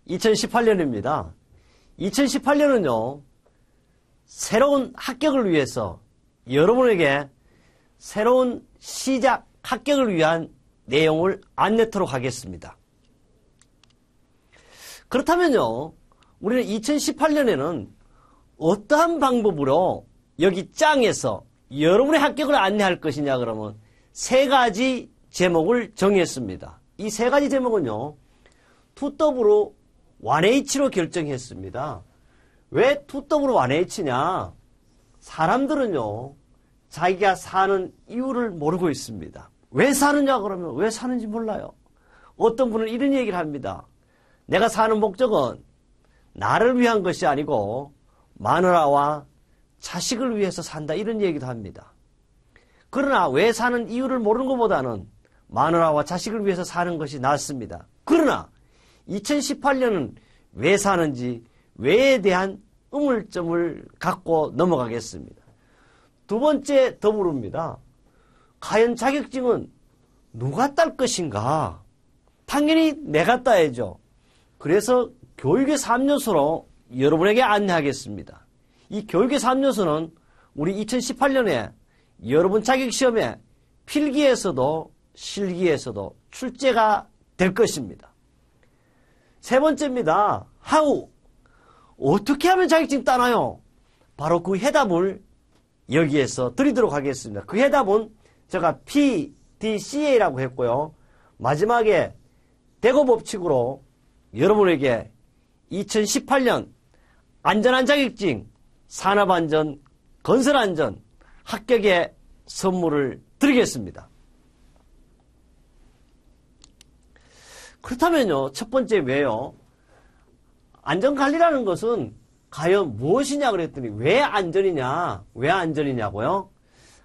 2018년입니다. 2018년은요, 새로운 합격을 위해서 여러분에게 새로운 시작 합격을 위한 내용을 안내토록 하겠습니다. 그렇다면요, 우리는 2018년에는 어떠한 방법으로 여기 짱에서 여러분의 합격을 안내할 것이냐 그러면 세 가지 제목을 정했습니다. 이 세 가지 제목은요, 2W1H로 결정했습니다. 왜 2W1H냐? 사람들은요, 자기가 사는 이유를 모르고 있습니다. 왜 사느냐 그러면 왜 사는지 몰라요. 어떤 분은 이런 얘기를 합니다. 내가 사는 목적은 나를 위한 것이 아니고 마누라와 자식을 위해서 산다, 이런 얘기도 합니다. 그러나 왜 사는 이유를 모르는 것보다는 마누라와 자식을 위해서 사는 것이 낫습니다. 그러나 2018년은 왜 사는지, 왜에 대한 의문점을 갖고 넘어가겠습니다. 두 번째 더불어입니다. 과연 자격증은 누가 딸 것인가? 당연히 내가 따야죠. 그래서 교육의 3요소로 여러분에게 안내하겠습니다. 이 교육의 3요소는 우리 2018년에 여러분 자격시험에 필기에서도 실기에서도 출제가 될 것입니다. 세 번째입니다. how. 어떻게 하면 자격증 따나요? 바로 그 해답을 여기에서 드리도록 하겠습니다. 그 해답은 제가 PDCA라고 했고요. 마지막에 대거 법칙으로 여러분에게 2018년 안전한 자격증, 산업안전, 건설안전 합격의 선물을 드리겠습니다. 그렇다면요, 첫 번째 왜요? 안전관리라는 것은 과연 무엇이냐 그랬더니 왜 안전이냐? 왜 안전이냐고요?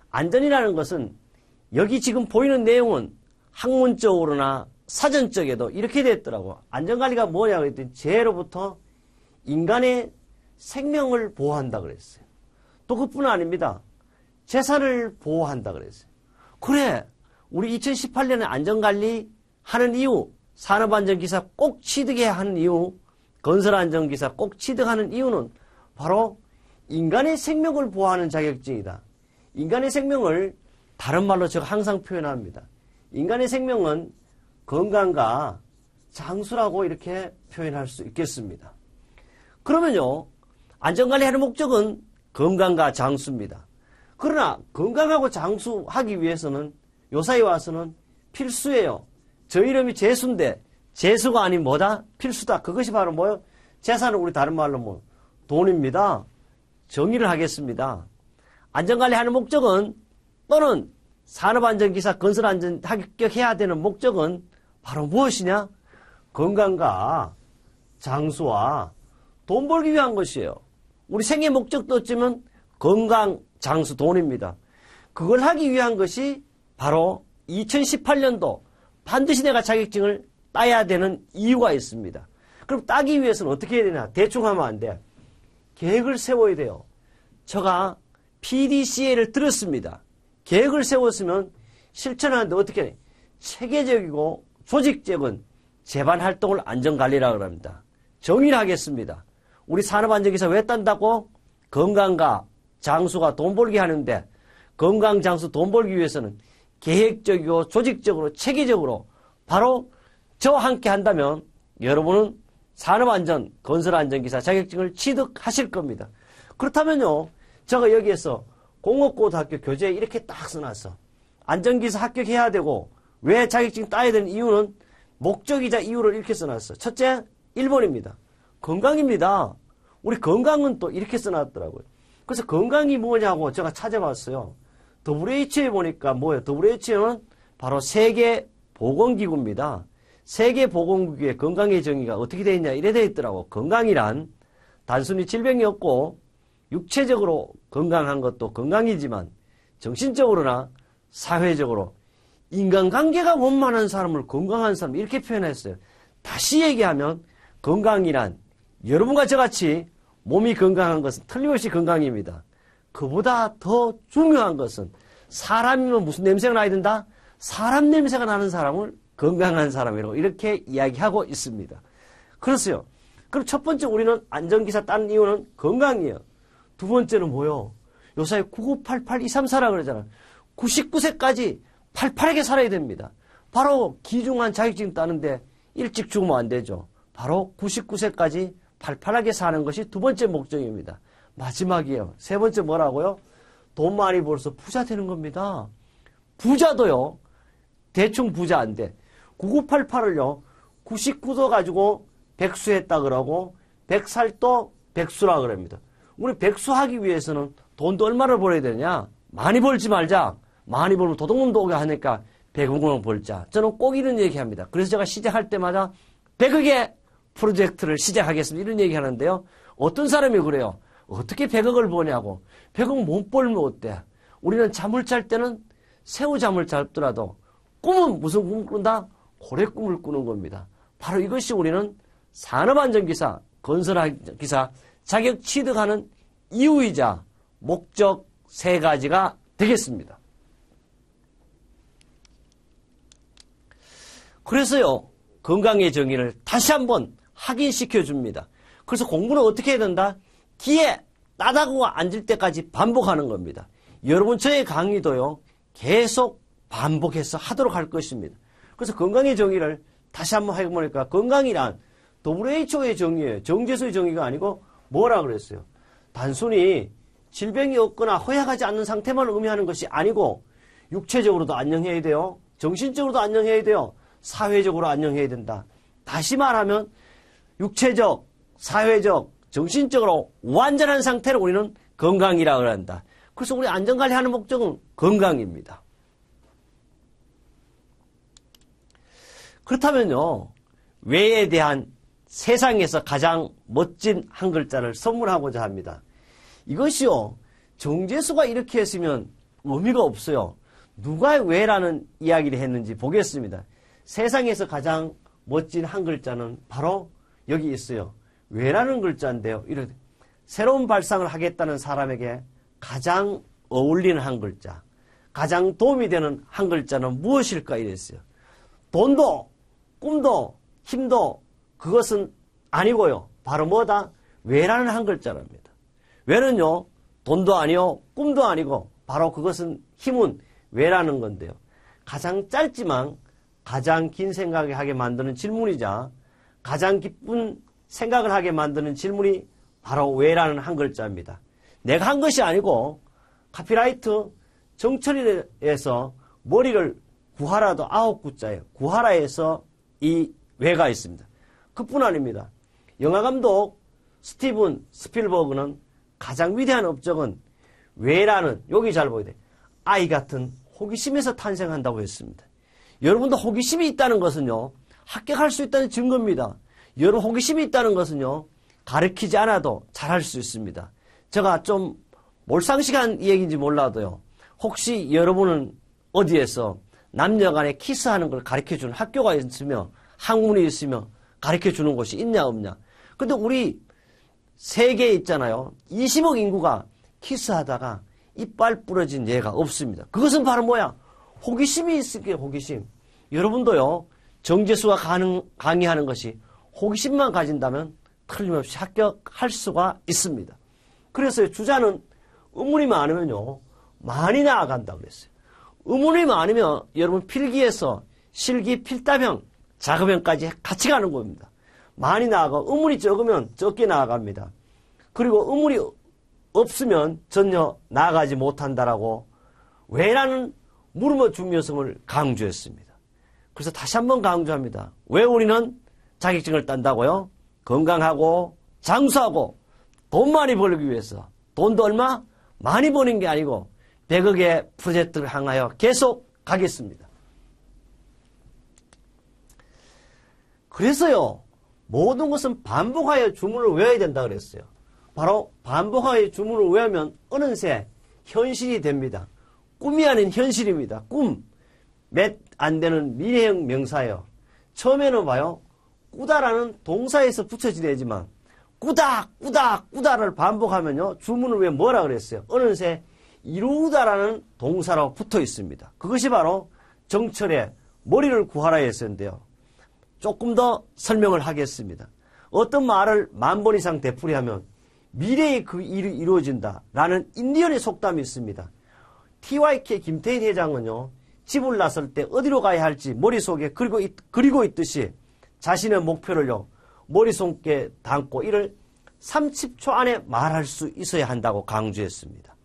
안전이라는 것은 여기 지금 보이는 내용은 학문적으로나 사전적에도 이렇게 됐더라고요. 안전관리가 뭐냐 그랬더니 죄로부터 인간의 생명을 보호한다 그랬어요. 또 그뿐 아닙니다. 재산을 보호한다 그랬어요. 그래, 우리 2018년에 안전관리 하는 이유, 산업안전기사 꼭 취득해야 하는 이유, 건설안전기사 꼭 취득하는 이유는 바로 인간의 생명을 보호하는 자격증이다. 인간의 생명을 다른 말로 제가 항상 표현합니다. 인간의 생명은 건강과 장수라고 이렇게 표현할 수 있겠습니다. 그러면요, 안전관리하는 목적은 건강과 장수입니다. 그러나 건강하고 장수하기 위해서는 요사이 와서는 필수예요. 저 이름이 재수인데 재수가 아닌 뭐다? 필수다. 그것이 바로 뭐요? 재산은 우리 다른 말로 뭐 돈입니다. 정의를 하겠습니다. 안전관리하는 목적은 또는 산업안전기사, 건설안전 합격해야 되는 목적은 바로 무엇이냐? 건강과 장수와 돈 벌기 위한 것이에요. 우리 생애 목적도 어쩌면 건강, 장수, 돈입니다. 그걸 하기 위한 것이 바로 2018년도 반드시 내가 자격증을 따야 되는 이유가 있습니다. 그럼 따기 위해서는 어떻게 해야 되냐? 대충 하면 안 돼. 계획을 세워야 돼요. 제가 PDCA를 들었습니다. 계획을 세웠으면 실천하는데 어떻게 해? 체계적이고 조직적인 재반 활동을 안전관리라고 합니다. 정의를 하겠습니다. 우리 산업안전기사 왜 딴다고? 건강과 장수가 돈 벌게 하는데 건강, 장수, 돈 벌기 위해서는 계획적이고 조직적으로 체계적으로 바로 저와 함께 한다면 여러분은 산업안전, 건설안전기사 자격증을 취득하실 겁니다. 그렇다면요, 제가 여기에서 공업고등학교 교재에 이렇게 딱 써놨어. 안전기사 합격해야 되고 왜 자격증 따야 되는 이유는 목적이자 이유를 이렇게 써놨어. 첫째, 1번입니다. 건강입니다. 우리 건강은 또 이렇게 써놨더라고요. 그래서 건강이 뭐냐고 제가 찾아봤어요. WHO에 보니까 뭐예요? WHO는 바로 세계보건기구입니다. 세계보건기구의 건강의 정의가 어떻게 되어 있냐 이래 되어 있더라고. 건강이란 단순히 질병이 없고 육체적으로 건강한 것도 건강이지만 정신적으로나 사회적으로 인간관계가 원만한 사람을 건강한 사람 이렇게 표현했어요. 다시 얘기하면 건강이란 여러분과 저같이 몸이 건강한 것은 틀림없이 건강입니다. 그보다 더 중요한 것은 사람이면 무슨 냄새가 나야 된다? 사람 냄새가 나는 사람을 건강한 사람이라고 이렇게 이야기하고 있습니다. 그렇어요. 그럼 첫 번째 우리는 안전기사 따는 이유는 건강이에요. 두 번째는 뭐요? 요사이 9988-234라 그러잖아요. 99세까지 팔팔하게 살아야 됩니다. 바로 귀중한 자격증 따는데 일찍 죽으면 안 되죠. 바로 99세까지 팔팔하게 사는 것이 두 번째 목적입니다. 마지막이에요. 세 번째 뭐라고요? 돈 많이 벌어서 부자 되는 겁니다. 부자도요. 대충 부자 안 돼. 9988을요. 99도 가지고 백수했다 그러고 100살도 백수라 그럽니다. 우리 백수하기 위해서는 돈도 얼마를 벌어야 되냐? 많이 벌지 말자. 많이 벌면 도둑놈도 오게 하니까 100억 원 벌자. 저는 꼭 이런 얘기합니다. 그래서 제가 시작할 때마다 100억의 프로젝트를 시작하겠습니다. 이런 얘기 하는데요. 어떤 사람이 그래요. 어떻게 100억을 버냐고. 100억 못 벌면 어때? 우리는 잠을 잘 때는 새우 잠을 잡더라도 꿈은 무슨 꿈을 꾼다? 고래 꿈을 꾸는 겁니다. 바로 이것이 우리는 산업안전기사, 건설기사 자격 취득하는 이유이자 목적 세 가지가 되겠습니다. 그래서요, 건강의 정의를 다시 한번 확인시켜 줍니다. 그래서 공부는 어떻게 해야 된다? 기에 따다고 앉을 때까지 반복하는 겁니다. 여러분, 저의 강의도요, 계속 반복해서 하도록 할 것입니다. 그래서 건강의 정의를 다시 한번 해보니까 건강이란 WHO의 정의예요. 정제수의 정의가 아니고 뭐라 그랬어요? 단순히 질병이 없거나 허약하지 않는 상태만 의미하는 것이 아니고 육체적으로도 안녕해야 돼요. 정신적으로도 안녕해야 돼요. 사회적으로 안녕해야 된다. 다시 말하면 육체적, 사회적, 정신적으로 완전한 상태를 우리는 건강이라고 한다. 그래서 우리 안전관리하는 목적은 건강입니다. 그렇다면요, 외에 대한 세상에서 가장 멋진 한 글자를 선물하고자 합니다. 이것이요, 정제수가 이렇게 했으면 의미가 없어요. 누가 왜라는 이야기를 했는지 보겠습니다. 세상에서 가장 멋진 한 글자는 바로 여기 있어요. 왜라는 글자인데요. 이렇게 새로운 발상을 하겠다는 사람에게 가장 어울리는 한 글자, 가장 도움이 되는 한 글자는 무엇일까 이랬어요. 돈도, 꿈도, 힘도 그것은 아니고요. 바로 뭐다? 왜라는 한 글자랍니다. 왜는요, 돈도 아니요, 꿈도 아니고 바로 그것은 힘은 왜라는 건데요. 가장 짧지만 가장 긴 생각을 하게 만드는 질문이자 가장 기쁜 생각을 하게 만드는 질문이 바로 왜라는 한 글자입니다. 내가 한 것이 아니고 카피라이트 정철이에서 머리를 구하라도 9구자예요. 구하라에서 이 왜가 있습니다. 그뿐 아닙니다. 영화감독 스티븐 스필버그는 가장 위대한 업적은 왜라는, 여기 잘 보여야 돼, 아이 같은 호기심에서 탄생한다고 했습니다. 여러분도 호기심이 있다는 것은요, 합격할 수 있다는 증거입니다. 여러분 호기심이 있다는 것은요, 가르치지 않아도 잘할 수 있습니다. 제가 좀 몰상식한 얘기인지 몰라도요, 혹시 여러분은 어디에서 남녀 간에 키스하는 걸 가르쳐주는 학교가 있으며 학문이 있으며 가르쳐주는 곳이 있냐 없냐. 근데 우리 세계에 있잖아요. 20억 인구가 키스하다가 이빨 부러진 예가 없습니다. 그것은 바로 뭐야? 호기심이 있을게요. 호기심. 여러분도요, 정제수가 강의하는 것이 호기심만 가진다면 틀림없이 합격할 수가 있습니다. 그래서 주자는 의문이 많으면요, 많이 나아간다 그랬어요. 의문이 많으면 여러분 필기에서 실기, 필답형, 작업형까지 같이 가는 겁니다. 많이 나아가, 의문이 적으면 적게 나아갑니다. 그리고 의문이 없으면 전혀 나아가지 못한다라고 왜라는 물음어 중요성을 강조했습니다. 그래서 다시 한번 강조합니다. 왜 우리는 자격증을 딴다고요? 건강하고 장수하고 돈 많이 벌기 위해서. 돈도 얼마? 많이 버는 게 아니고 100억의 프로젝트를 향하여 계속 가겠습니다. 그래서요, 모든 것은 반복하여 주문을 외워야 된다 그랬어요. 바로 반복하여 주문을 외우면 어느새 현실이 됩니다. 꿈이 아닌 현실입니다. 꿈. 몇 안 되는 미래형 명사예요. 처음에는 봐요, 꾸다라는 동사에서 붙여지려 하지만 꾸다, 꾸다, 꾸다를 반복하면요, 주문을 왜 뭐라 그랬어요? 어느새 이루다라는 동사로 붙어 있습니다. 그것이 바로 정철의 머리를 구하라 했었는데요. 조금 더 설명을 하겠습니다. 어떤 말을 10,000번 이상 되풀이하면 미래에 그 일이 이루어진다라는 인디언의 속담이 있습니다. TYK 김태인 회장은요, 집을 나설 때 어디로 가야 할지 머릿속에 그리고 있듯이 자신의 목표를요, 머릿속에 담고 이를 30초 안에 말할 수 있어야 한다고 강조했습니다.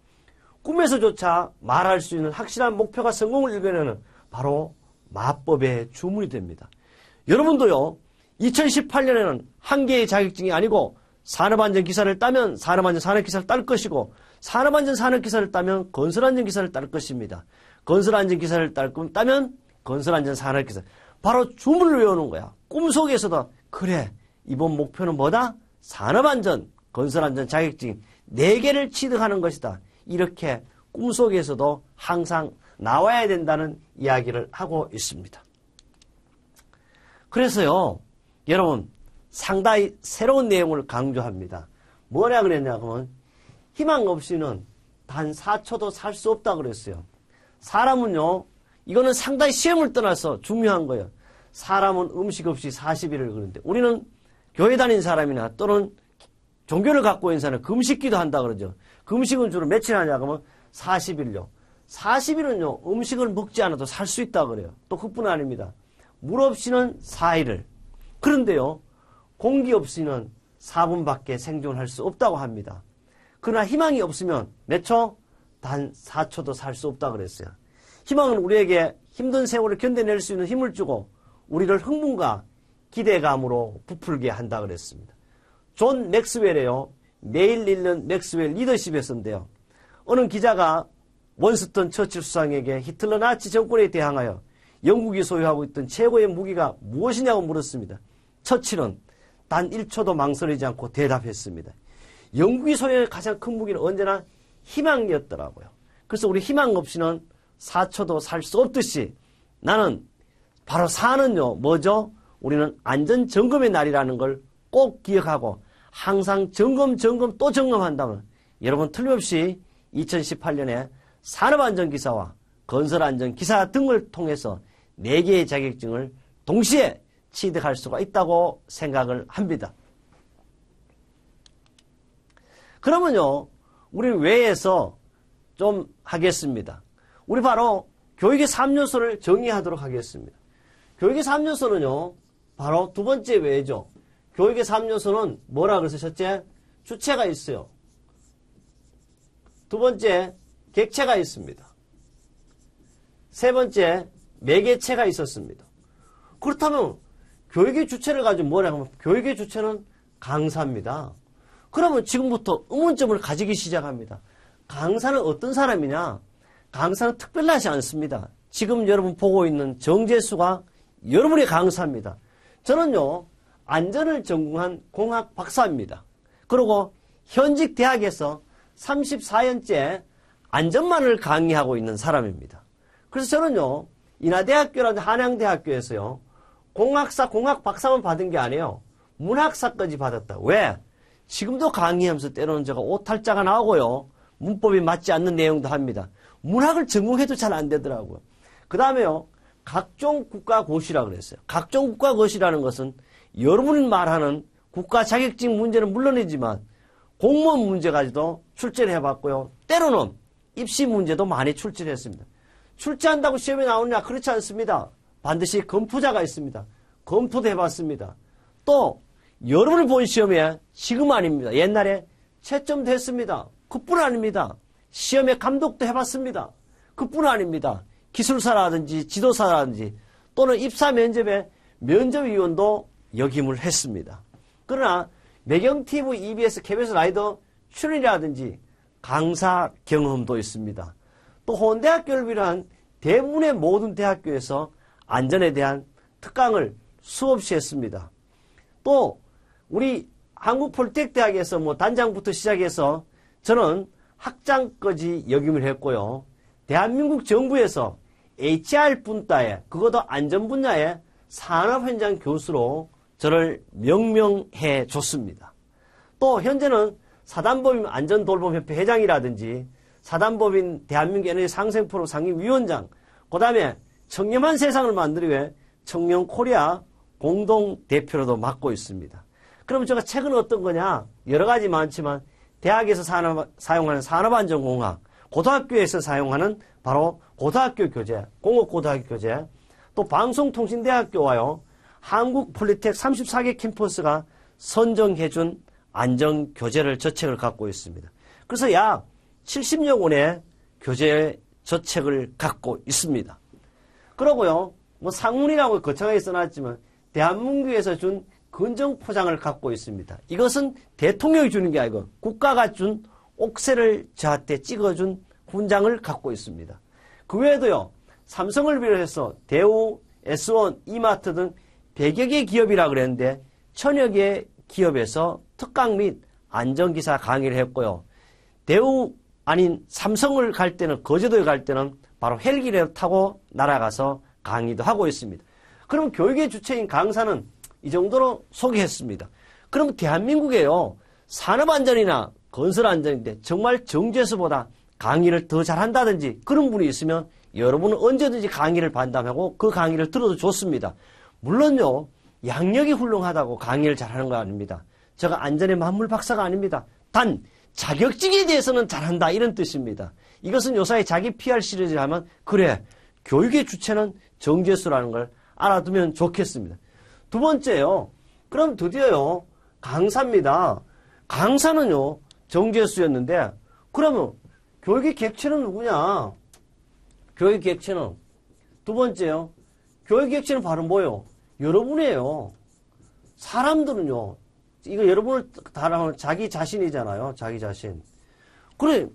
꿈에서조차 말할 수 있는 확실한 목표가 성공을 이루려는 바로 마법의 주문이 됩니다. 여러분도요, 2018년에는 한 개의 자격증이 아니고 산업안전기사를 따면 산업안전 산업기사를 딸 것이고 산업안전 산업기사를 따면 건설안전기사를 딸 것입니다. 건설안전기사를 따면 건설안전 산업기사. 바로 주문을 외우는 거야. 꿈속에서도 그래, 이번 목표는 뭐다? 산업안전, 건설안전 자격증 4개를 취득하는 것이다. 이렇게 꿈속에서도 항상 나와야 된다는 이야기를 하고 있습니다. 그래서요, 여러분, 상당히 새로운 내용을 강조합니다. 뭐냐 그랬냐면, 희망 없이는 단 4초도 살 수 없다 그랬어요. 사람은요, 이거는 상당히 시험을 떠나서 중요한 거예요. 사람은 음식 없이 40일을 그러는데, 우리는 교회 다닌 사람이나 또는 종교를 갖고 있는 사람은 금식기도 한다 그러죠. 금식은 주로 며칠 하냐 그러면 40일요. 40일은요, 음식을 먹지 않아도 살 수 있다 그래요. 또 그뿐 아닙니다. 물 없이는 4일을. 그런데요, 공기 없이는 4분밖에 생존할 수 없다고 합니다. 그러나 희망이 없으면 몇 초? 단 4초도 살 수 없다 그랬어요. 희망은 우리에게 힘든 세월을 견뎌낼 수 있는 힘을 주고 우리를 흥분과 기대감으로 부풀게 한다 그랬습니다. 존 맥스웰이요, 내일 읽는 맥스웰 리더십에서인데요. 어느 기자가 원스턴 처칠 수상에게 히틀러 나치 정권에 대항하여 영국이 소유하고 있던 최고의 무기가 무엇이냐고 물었습니다. 처칠은 단 1초도 망설이지 않고 대답했습니다. 영국이 소유의 가장 큰 무기는 언제나 희망이었더라고요. 그래서 우리 희망 없이는 4초도 살 수 없듯이 나는 바로 사는요, 뭐죠? 우리는 안전점검의 날이라는 걸 꼭 기억하고 항상 점검 또 점검한다면 여러분 틀림없이 2018년에 산업안전기사와 건설안전기사 등을 통해서 4개의 자격증을 동시에 취득할 수가 있다고 생각을 합니다. 그러면요, 우리 외에서 좀 하겠습니다. 우리 바로 교육의 3요소를 정의하도록 하겠습니다. 교육의 3요소는요, 바로 두 번째 외죠. 교육의 3요소는 뭐라 그래서 첫째, 주체가 있어요. 두 번째, 객체가 있습니다. 세 번째, 매개체가 있었습니다. 그렇다면 교육의 주체를 가지고 뭐라 하면 교육의 주체는 강사입니다. 그러면 지금부터 의문점을 가지기 시작합니다. 강사는 어떤 사람이냐? 강사는 특별하지 않습니다. 지금 여러분 보고 있는 정재수가 여러분의 강사입니다. 저는요, 안전을 전공한 공학 박사입니다. 그리고 현직 대학에서 34년째 안전만을 강의하고 있는 사람입니다. 그래서 저는요, 인하대학교라는 한양대학교에서요, 공학사, 공학 박사만 받은 게 아니에요. 문학사까지 받았다. 왜? 지금도 강의하면서 때로는 제가 오탈자가 나오고요, 문법이 맞지 않는 내용도 합니다. 문학을 전공해도 잘 안 되더라고요. 그 다음에요, 각종 국가고시라 그랬어요. 각종 국가고시라는 것은 여러분이 말하는 국가 자격증 문제는 물론이지만 공무원 문제까지도 출제를 해봤고요. 때로는 입시 문제도 많이 출제를 했습니다. 출제한다고 시험에 나오느냐? 그렇지 않습니다. 반드시 검토자가 있습니다. 검토도 해봤습니다. 또 여러분을 본 시험에 지금 아닙니다. 옛날에 채점도 했습니다. 그뿐 아닙니다. 시험에 감독도 해봤습니다. 그뿐 아닙니다. 기술사라든지 지도사라든지 또는 입사 면접에 면접위원도 역임을 했습니다. 그러나 매경TV, EBS, KBS 라이더 출연이라든지 강사 경험도 있습니다. 또 홍대학교를 비롯한 대부분의 모든 대학교에서 안전에 대한 특강을 수없이 했습니다. 또 우리 한국폴텍대학에서 단장부터 시작해서 저는 학장까지 역임을 했고요. 대한민국 정부에서 HR 분과에, 그것도 안전 분야의 산업현장 교수로 저를 명명해 줬습니다. 또 현재는 사단법인 안전돌봄협회 회장이라든지 사단법인 대한민국 에너지 상생프로 상임위원장, 그 다음에 청렴한 세상을 만들기 위해 청년코리아 공동대표로도 맡고 있습니다. 그러면 제가 책은 어떤 거냐? 여러 가지 많지만 대학에서 사용하는 산업안전공학, 고등학교에서 사용하는 바로 고등학교 교재, 공업고등학교 교재, 또 방송통신대학교와요, 한국폴리텍 34개 캠퍼스가 선정해준 안전교재를 저책을 갖고 있습니다. 그래서 약 70여 권의 교재 저책을 갖고 있습니다. 그러고요, 뭐 상문이라고 거창하게 써놨지만 대한민국에서 준 건정 포장을 갖고 있습니다. 이것은 대통령이 주는 게 아니고 국가가 준 옥새를 저한테 찍어준 훈장을 갖고 있습니다. 그 외에도요, 삼성을 비롯해서 대우, S1, 이마트 등 100여 개 기업이라 그랬는데 1000여 개 기업에서 특강 및 안전기사 강의를 했고요. 대우 아닌 삼성을 갈 때는, 거제도에 갈 때는 바로 헬기를 타고 날아가서 강의도 하고 있습니다. 그럼 교육의 주체인 강사는 이 정도로 소개했습니다. 그럼 대한민국에요, 산업안전이나 건설안전인데 정말 정제수보다 강의를 더 잘한다든지 그런 분이 있으면 여러분은 언제든지 강의를 반담하고 그 강의를 들어도 좋습니다. 물론요, 양력이 훌륭하다고 강의를 잘하는 거 아닙니다. 제가 안전의 만물 박사가 아닙니다. 단 자격증에 대해서는 잘한다, 이런 뜻입니다. 이것은 요사이 자기 PR 시리즈를 하면 그래, 교육의 주체는 정제수라는 걸 알아두면 좋겠습니다. 두 번째요, 그럼 드디어요, 강사입니다. 강사는요, 정제수였는데 그러면 교육의 객체는 누구냐? 교육의 객체는 두 번째요, 교육의 객체는 바로 뭐예요? 여러분이에요. 사람들은요, 이거 여러분을 따라하는 자기 자신이잖아요. 자기 자신. 그래,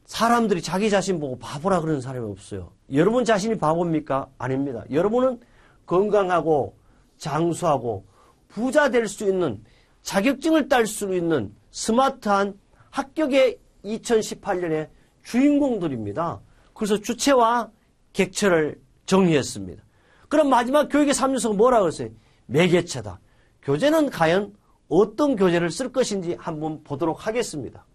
사람들이 자기 자신 보고 바보라 그러는 사람이 없어요. 여러분 자신이 바보입니까? 아닙니다. 여러분은 건강하고 장수하고 부자 될 수 있는, 자격증을 딸 수 있는 스마트한 합격의 2018년의 주인공들입니다. 그래서 주체와 객체를 정리했습니다. 그럼 마지막 교육의 3요소가 뭐라고 했어요? 매개체다. 교재는 과연 어떤 교재를 쓸 것인지 한번 보도록 하겠습니다.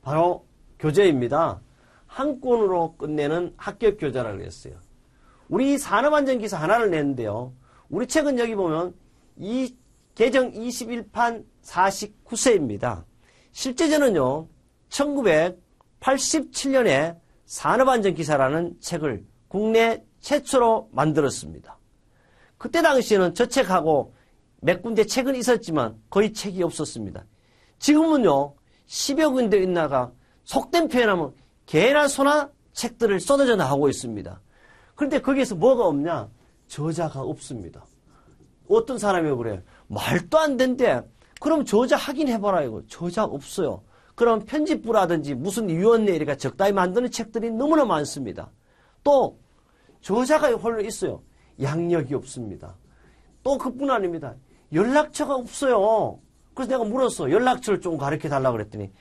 바로 교재입니다. 한 권으로 끝내는 합격 교재라고 했어요. 우리 산업안전기사 하나를 냈는데요. 우리 책은 여기 보면 이 개정 21판 49세입니다. 실제저는요, 1987년에 산업안전기사라는 책을 국내 최초로 만들었습니다. 그때 당시에는 저 책하고 몇 군데 책은 있었지만 거의 책이 없었습니다. 지금은요, 10여 군데 있나가 속된 표현하면 개나 소나 책들을 쏟아져 나오고 있습니다. 그런데 거기에서 뭐가 없냐? 저자가 없습니다. 어떤 사람이 그래요? 말도 안 된대. 그럼 저자 확인해봐라 이거. 저자 없어요. 그럼 편집부라든지 무슨 위원회 이렇게 적당히 만드는 책들이 너무나 많습니다. 또 저자가 홀로 있어요. 양력이 없습니다. 또 그뿐 아닙니다. 연락처가 없어요. 그래서 내가 물었어. 연락처를 좀 가르쳐달라고 그랬더니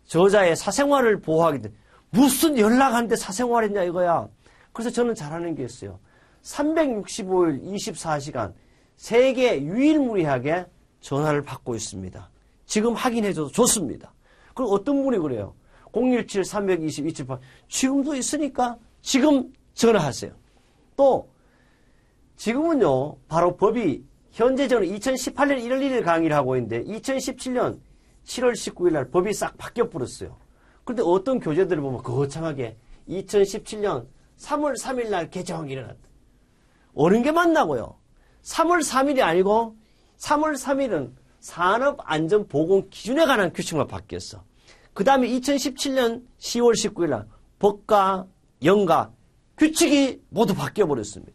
저자의 사생활을 보호하기 때문에 무슨 연락하는데 사생활했냐 이거야. 그래서 저는 잘하는 게 있어요. 365일 24시간 세계 유일무이하게 전화를 받고 있습니다. 지금 확인해줘도 좋습니다. 그리고 어떤 분이 그래요. 017-320-278 지금도 있으니까 지금 전화하세요. 또 지금은요, 바로 법이 현재 저는 2018년 1월 1일 강의를 하고 있는데 2017년 7월 19일 날 법이 싹 바뀌어 버렸어요. 그런데 어떤 교재들을 보면 거창하게 2017년 3월 3일 날 개정이 일어났다. 옳은 게 맞나고요. 3월 3일이 아니고 3월 3일은 산업안전보건 기준에 관한 규칙만 바뀌었어. 그 다음에 2017년 10월 19일 날 법과 연가 규칙이 모두 바뀌어버렸습니다.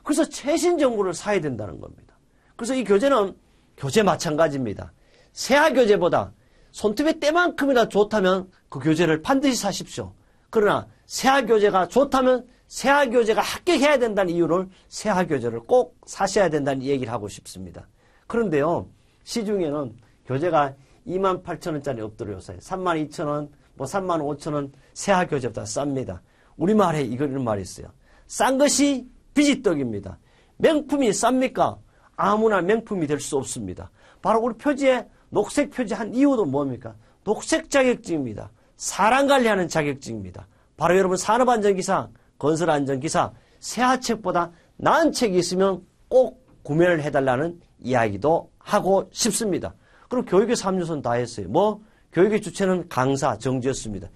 그래서 최신 정보를 사야 된다는 겁니다. 그래서 이 교재는 교재 마찬가지입니다. 새하 교재보다 손톱의 때만큼이나 좋다면 그 교재를 반드시 사십시오. 그러나 새하 교재가 좋다면 새하 교재가 합격해야 된다는 이유를 새하 교재를 꼭 사셔야 된다는 얘기를 하고 싶습니다. 그런데요, 시중에는 교재가 28,000원짜리 없더래요. 32,000원, 뭐 35,000원 새하 교재보다 쌉니다. 우리말에 이런 말이 있어요. 싼 것이 비지떡입니다. 명품이 쌉니까? 아무나 명품이 될 수 없습니다. 바로 우리 표지에 녹색 표지 한 이유도 뭡니까? 녹색 자격증입니다. 사람 관리하는 자격증입니다. 바로 여러분 산업안전기사, 건설안전기사, 새하책보다 나은 책이 있으면 꼭 구매를 해달라는 이야기도 하고 싶습니다. 그럼 교육의 3요소는 다 했어요. 뭐? 교육의 주체는 강사, 정지였습니다.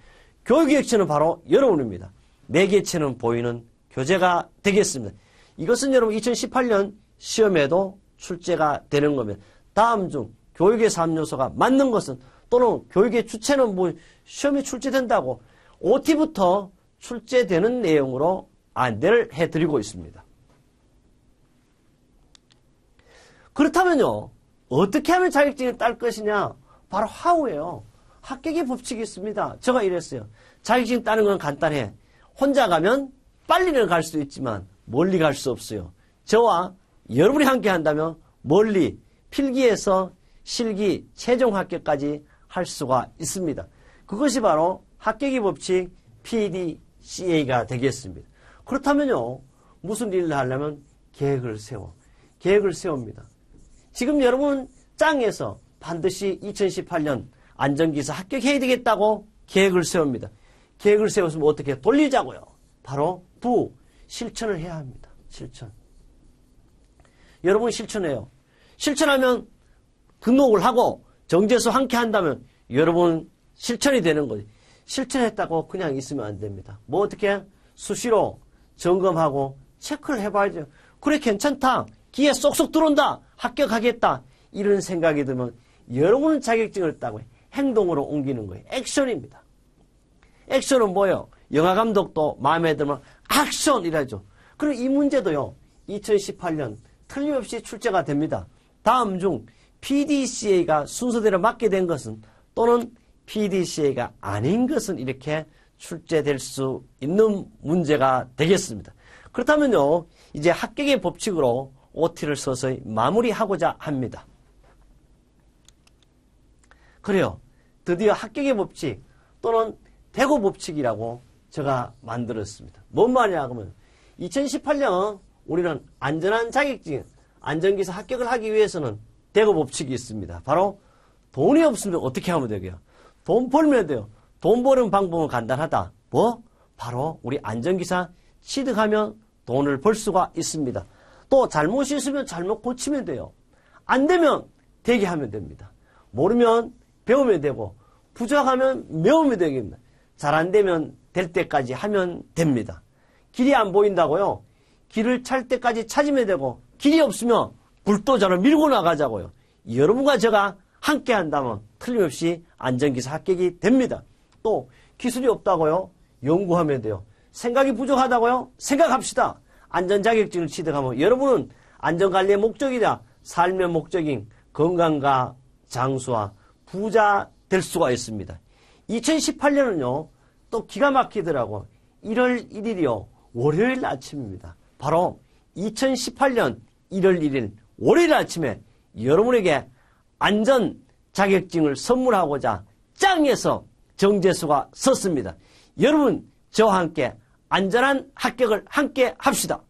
교육의 액체는 바로 여러분입니다. 내 개체는 보이는 교재가 되겠습니다. 이것은 여러분 2018년 시험에도 출제가 되는 겁니다. 다음 중 교육의 3요소가 맞는 것은 또는 교육의 주체는 뭐 시험에 출제된다고 OT부터 출제되는 내용으로 안내를 해드리고 있습니다. 그렇다면요, 어떻게 하면 자격증을 딸 것이냐? 바로 하우예요. 합격의 법칙이 있습니다. 제가 이랬어요. 자격증 따는 건 간단해. 혼자 가면 빨리는 갈 수 있지만 멀리 갈 수 없어요. 저와 여러분이 함께 한다면 멀리 필기에서 실기 최종 합격까지 할 수가 있습니다. 그것이 바로 합격의 법칙 PDCA가 되겠습니다. 그렇다면요, 무슨 일을 하려면 계획을 세웁니다. 지금 여러분 짱에서 반드시 2018년 안전기사 합격해야 되겠다고 계획을 세웁니다. 계획을 세웠으면 어떻게 돌리자고요? 바로 실천을 해야 합니다. 실천. 여러분 실천해요. 실천하면 등록을 하고 정제수 함께 한다면 여러분 실천이 되는 거지. 실천했다고 그냥 있으면 안 됩니다. 뭐 어떻게 수시로 점검하고 체크를 해봐야죠. 그래 괜찮다. 기회 쏙쏙 들어온다. 합격하겠다. 이런 생각이 들면 여러분은 자격증을 따고 행동으로 옮기는 거예요. 액션입니다. 액션은 뭐예요? 영화감독도 마음에 들면 액션이라죠. 그럼 이 문제도요. 2018년 틀림없이 출제가 됩니다. 다음 중 PDCA가 순서대로 맞게 된 것은 또는 PDCA가 아닌 것은 이렇게 출제될 수 있는 문제가 되겠습니다. 그렇다면요. 이제 합격의 법칙으로 OT를 서서히 마무리하고자 합니다. 그래요. 드디어 합격의 법칙 또는 대고 법칙이라고 제가 만들었습니다. 뭔 말이냐 그러면 2018년 우리는 안전한 자격증, 안전기사 합격을 하기 위해서는 대고 법칙이 있습니다. 바로 돈이 없으면 어떻게 하면 되게요? 돈 벌면 돼요. 돈 버는 방법은 간단하다. 뭐? 바로 우리 안전기사 취득하면 돈을 벌 수가 있습니다. 또 잘못이 있으면 잘못 고치면 돼요. 안 되면 되게 하면 됩니다. 모르면 배우면 되고 부족하면 메우면 되겠습니다. 잘 안 되면 될 때까지 하면 됩니다. 길이 안 보인다고요? 길을 찾을 때까지 찾으면 되고 길이 없으면 불도저를 밀고 나가자고요. 여러분과 제가 함께 한다면 틀림없이 안전기사 합격이 됩니다. 또 기술이 없다고요? 연구하면 돼요. 생각이 부족하다고요? 생각합시다. 안전자격증을 취득하면 여러분은 안전관리의 목적이자 삶의 목적인 건강과 장수와 부자 될 수가 있습니다. 2018년은요. 또 기가 막히더라고. 1월 1일이요. 월요일 아침입니다. 바로 2018년 1월 1일 월요일 아침에 여러분에게 안전 자격증을 선물하고자 짱에서 정제수가 섰습니다. 여러분 저와 함께 안전한 합격을 함께 합시다.